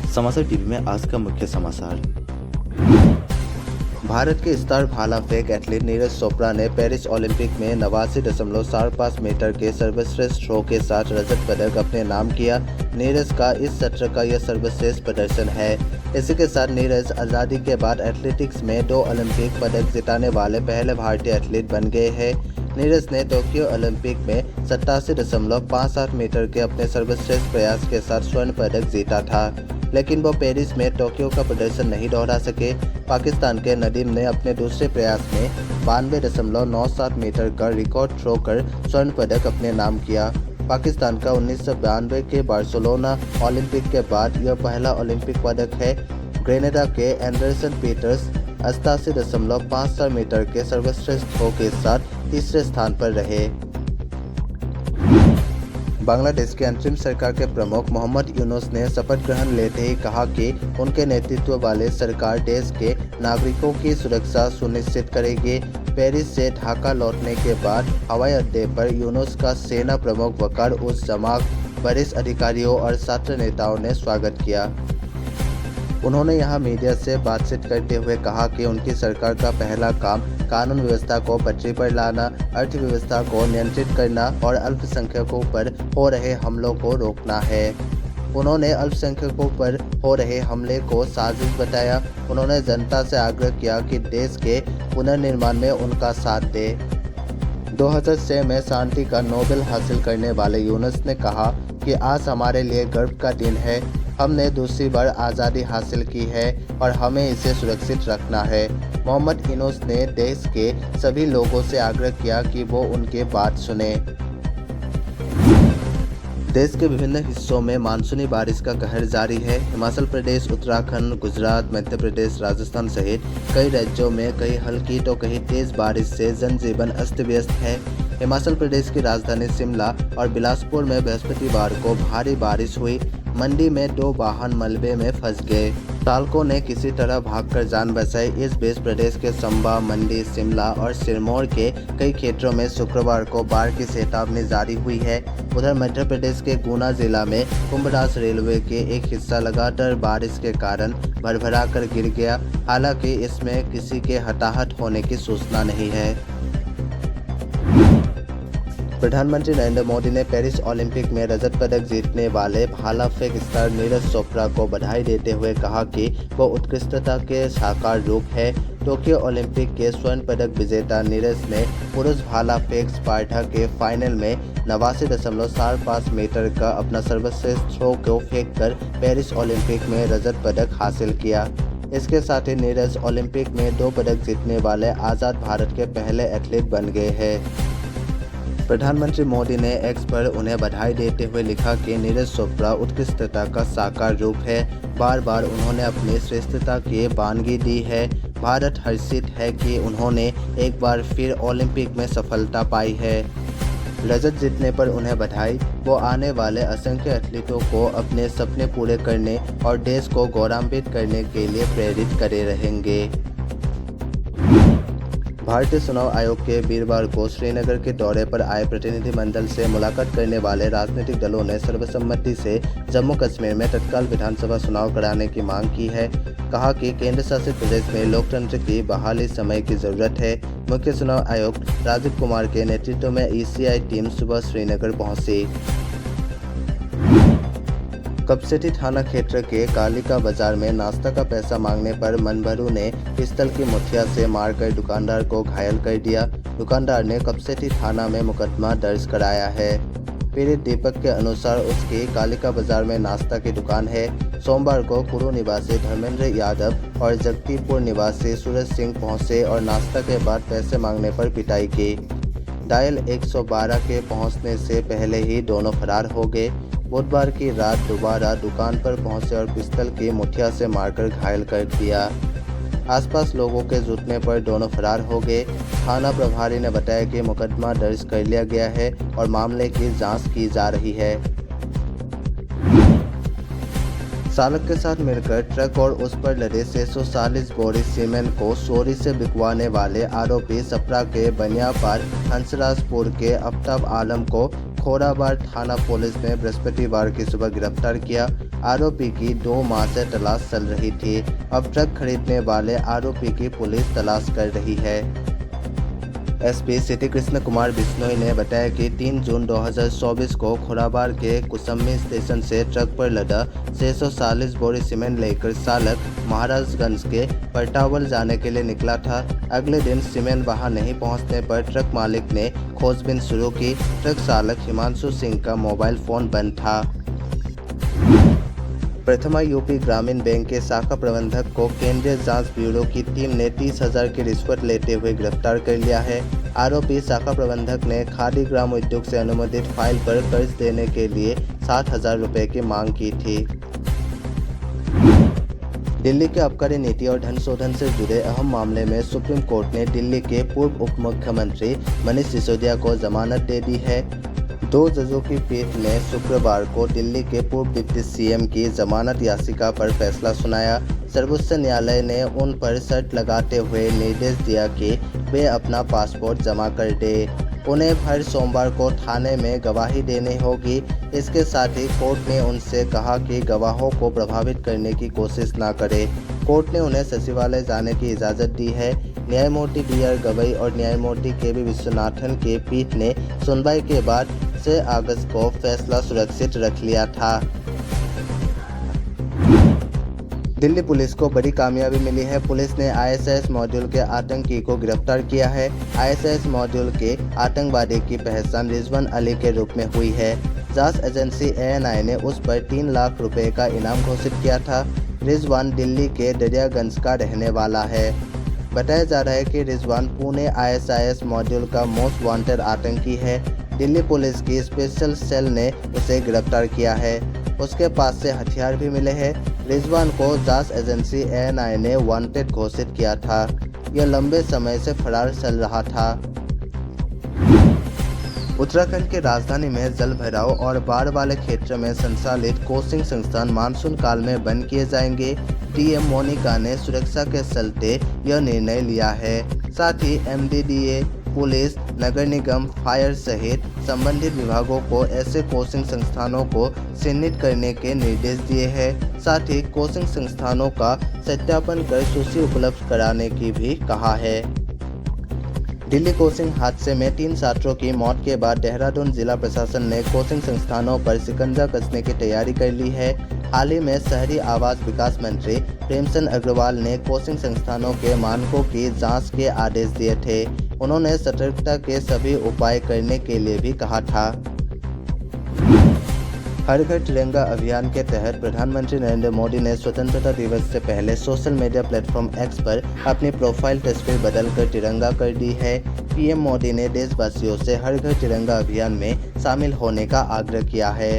समाचार टीवी में आज का मुख्य समाचार। भारत के स्टार भाला फेंक एथलीट नीरज चोपड़ा ने पेरिस ओलंपिक में 89.45 मीटर के सर्वश्रेष्ठ थ्रो के साथ रजत पदक अपने नाम किया। नीरज का इस सत्र का यह सर्वश्रेष्ठ प्रदर्शन है। इसी के साथ नीरज आज़ादी के बाद एथलेटिक्स में 2 ओलंपिक पदक जिताने वाले पहले भारतीय एथलीट बन गए हैं। नीरज ने टोक्यो ओलंपिक में 87.58 मीटर के अपने सर्वश्रेष्ठ प्रयास के साथ स्वर्ण पदक जीता था, लेकिन वो पेरिस में टोक्यो का प्रदर्शन नहीं दोहरा सके। पाकिस्तान के नदीम ने अपने दूसरे प्रयास में 92.97 मीटर का रिकॉर्ड थ्रो कर स्वर्ण पदक अपने नाम किया। पाकिस्तान का 1992 के बार्सिलोना ओलंपिक के बाद यह पहला ओलंपिक पदक है। ग्रेनेडा के एंडरसन पीटर्स 88.54 मीटर के सर्वश्रेष्ठ थ्रो के साथ तीसरे स्थान पर रहे। बांग्लादेश के अंतरिम सरकार के प्रमुख मोहम्मद यूनुस ने शपथ ग्रहण लेते ही कहा कि उनके नेतृत्व वाली सरकार देश के नागरिकों की सुरक्षा सुनिश्चित करेगी। पेरिस से ढाका लौटने के बाद हवाई अड्डे पर यूनुस का सेना प्रमुख वकार उस जमात, वरिष्ठ अधिकारियों और छात्र नेताओं ने स्वागत किया। उन्होंने यहां मीडिया से बातचीत करते हुए कहा कि उनकी सरकार का पहला काम कानून व्यवस्था को पटरी पर लाना, अर्थव्यवस्था को नियंत्रित करना और अल्पसंख्यकों पर हो रहे हमलों को रोकना है। उन्होंने अल्पसंख्यकों पर हो रहे हमले को साजिश बताया। उन्होंने जनता से आग्रह किया कि देश के पुनर्निर्माण में उनका साथ दे। 2006 में शांति का नोबेल हासिल करने वाले यूनुस ने कहा कि आज हमारे लिए गर्व का दिन है। हमने दूसरी बार आज़ादी हासिल की है और हमें इसे सुरक्षित रखना है। मोहम्मद यूनुस ने देश के सभी लोगों से आग्रह किया कि वो उनके बात सुने। देश के विभिन्न हिस्सों में मानसूनी बारिश का कहर जारी है। हिमाचल प्रदेश, उत्तराखंड, गुजरात, मध्य प्रदेश, राजस्थान सहित कई राज्यों में कहीं हल्की तो कहीं तेज बारिश से जनजीवन अस्त व्यस्त है। हिमाचल प्रदेश की राजधानी शिमला और बिलासपुर में बृहस्पतिवार को भारी बारिश हुई। मंडी में 2 वाहन मलबे में फंस गए। चालकों ने किसी तरह भागकर जान बचाई। इस बीच प्रदेश के चंबा, मंडी, शिमला और सिरमौर के कई क्षेत्रों में शुक्रवार को बाढ़ की चेतावनी जारी हुई है। उधर मध्य प्रदेश के गुना जिला में कुंभदास रेलवे के एक हिस्सा लगातार बारिश के कारण भरभरा कर गिर गया। हालांकि इसमें किसी के हताहत होने की सूचना नहीं है। प्रधानमंत्री नरेंद्र मोदी ने पेरिस ओलंपिक में रजत पदक जीतने वाले भाला फेंक स्टार नीरज चोपड़ा को बधाई देते हुए कहा कि वो उत्कृष्टता के साकार रूप है। टोक्यो ओलंपिक के स्वर्ण पदक विजेता नीरज ने पुरुष भाला फेंक स्पार्टा के फाइनल में 89.45 मीटर का अपना सर्वश्रेष्ठ थ्रो को फेंककर पेरिस ओलंपिक में रजत पदक हासिल किया। इसके साथ ही नीरज ओलंपिक में 2 पदक जीतने वाले आज़ाद भारत के पहले एथलीट बन गए हैं। प्रधानमंत्री मोदी ने एक्स पर उन्हें बधाई देते हुए लिखा कि नीरज चोपड़ा उत्कृष्टता का साकार रूप है। बार बार उन्होंने अपनी श्रेष्ठता की वानगी दी है। भारत हर्षित है कि उन्होंने एक बार फिर ओलंपिक में सफलता पाई है। रजत जीतने पर उन्हें बधाई। वो आने वाले असंख्य एथलीटों को अपने सपने पूरे करने और देश को गौरवान्वित करने के लिए प्रेरित करे रहेंगे। भारतीय चुनाव आयोग के वीरवार को श्रीनगर के दौरे पर आए प्रतिनिधिमंडल से मुलाकात करने वाले राजनीतिक दलों ने सर्वसम्मति से जम्मू कश्मीर में तत्काल विधानसभा चुनाव कराने की मांग की है। कहा कि केंद्र शासित प्रदेश में लोकतंत्र की बहाली समय की जरूरत है। मुख्य चुनाव आयुक्त राजीव कुमार के नेतृत्व में ईसीआई टीम सुबह श्रीनगर पहुंची। कपसेठी थाना क्षेत्र के कालिका बाजार में नाश्ता का पैसा मांगने पर मनभरू ने पिस्तल की मुठिया से मारकर दुकानदार को घायल कर दिया। दुकानदार ने कपसेठी थाना में मुकदमा दर्ज कराया है। पीड़ित दीपक के अनुसार उसकी कालिका बाजार में नाश्ता की दुकान है। सोमवार को कुरू निवासी धर्मेंद्र यादव और जगदीपुर निवासी सूरज सिंह पहुंचे और नाश्ता के बाद पैसे मांगने पर पिटाई की। डायल 112 के पहुंचने से पहले ही दोनों फरार हो गए। बुधवार की रात दोबारा दुकान पर पहुंचे और पिस्तल की मुठिया से मारकर घायल कर दिया। आसपास लोगों के जुटने पर दोनों फरार हो गए। थाना प्रभारी ने बताया कि मुकदमा दर्ज कर लिया गया है और मामले की जांच की जा रही है। चालक के साथ मिलकर ट्रक और उस पर लदे 640 बोरी सीमेंट को चोरी से बिकवाने वाले आरोपी सपरा के बनियापार हंसराजपुर के आफ्ताब आलम को खोराबार थाना पुलिस ने बृहस्पतिवार की सुबह गिरफ्तार किया। आरोपी की 2 माह से तलाश चल रही थी। अब ट्रक खरीदने वाले आरोपी की पुलिस तलाश कर रही है। एसपी सिटी कृष्ण कुमार बिश्नोई ने बताया कि 3 जून 2024 को खोराबार के कुसम्मी स्टेशन से ट्रक पर लदा 640 बोरी सीमेंट लेकर चालक महाराजगंज के पटावल जाने के लिए निकला था। अगले दिन सीमेंट वहां नहीं पहुंचने पर ट्रक मालिक ने खोजबीन शुरू की। ट्रक चालक हिमांशु सिंह का मोबाइल फोन बंद था। प्रथमा यूपी ग्रामीण बैंक के शाखा प्रबंधक को केंद्रीय जांच ब्यूरो की टीम ने 30,000 की रिश्वत लेते हुए गिरफ्तार कर लिया है। आरोपी शाखा प्रबंधक ने खादी ग्राम उद्योग से अनुमोदित फाइल पर कर्ज देने के लिए 60,000 रुपये की मांग की थी। दिल्ली के आबकारी नीति और धन शोधन से जुड़े अहम मामले में सुप्रीम कोर्ट ने दिल्ली के पूर्व उप मुख्यमंत्री मनीष सिसोदिया को जमानत दे दी है। 2 जजों की पीठ ने शुक्रवार को दिल्ली के पूर्व डिप्टी सीएम की जमानत याचिका पर फैसला सुनाया। सर्वोच्च न्यायालय ने उन पर शर्त लगाते हुए निर्देश दिया कि वे अपना पासपोर्ट जमा कर दें। उन्हें हर सोमवार को थाने में गवाही देनी होगी। इसके साथ ही कोर्ट ने उनसे कहा कि गवाहों को प्रभावित करने की कोशिश न करें। कोर्ट ने उन्हें सचिवालय जाने की इजाज़त दी है। न्यायमूर्ति BR गवई और न्यायमूर्ति KV विश्वनाथन की पीठ ने सुनवाई के बाद 6 अगस्त को फैसला सुरक्षित रख लिया था। दिल्ली पुलिस को बड़ी कामयाबी मिली है। पुलिस ने ISIS मॉड्यूल के आतंकी को गिरफ्तार किया है। ISIS मॉड्यूल के आतंकवादी की पहचान रिजवान अली के रूप में हुई है। जांच एजेंसी ANI ने उस पर 3 लाख रुपए का इनाम घोषित किया था। रिजवान दिल्ली के दरियागंज का रहने वाला है। बताया जा रहा है कि रिजवान पुणे ISIS मॉड्यूल का मोस्ट वांटेड आतंकी है। दिल्ली पुलिस की स्पेशल सेल ने उसे गिरफ्तार किया है। उसके पास से हथियार भी मिले हैं। रिजवान को जांच एजेंसी ANI ने वांटेड घोषित किया था। यह लंबे समय से फरार चल रहा था। उत्तराखंड की राजधानी में जल भराव और बाढ़ वाले क्षेत्र में संचालित कोचिंग संस्थान मानसून काल में बंद किए जाएंगे। DM मोनिका ने सुरक्षा के चलते यह निर्णय लिया है। साथ ही MDDA, पुलिस, नगर निगम, फायर सहित संबंधित विभागों को ऐसे कोचिंग संस्थानों को चिन्हित करने के निर्देश दिए हैं। साथ ही कोचिंग संस्थानों का सत्यापन कर सूची उपलब्ध कराने की भी कहा है। दिल्ली कोचिंग हादसे में 3 छात्रों की मौत के बाद देहरादून जिला प्रशासन ने कोचिंग संस्थानों पर शिकंजा कसने की तैयारी कर ली है। हाल ही में शहरी आवास विकास मंत्री प्रेमचंद अग्रवाल ने कोचिंग संस्थानों के मानकों की जांच के आदेश दिए थे। उन्होंने सतर्कता के सभी उपाय करने के लिए भी कहा था। हर घर तिरंगा अभियान के तहत प्रधानमंत्री नरेंद्र मोदी ने स्वतंत्रता दिवस से पहले सोशल मीडिया प्लेटफॉर्म X पर अपनी प्रोफाइल तस्वीर बदलकर तिरंगा कर दी है। PM मोदी ने देशवासियों से हर घर तिरंगा अभियान में शामिल होने का आग्रह किया है।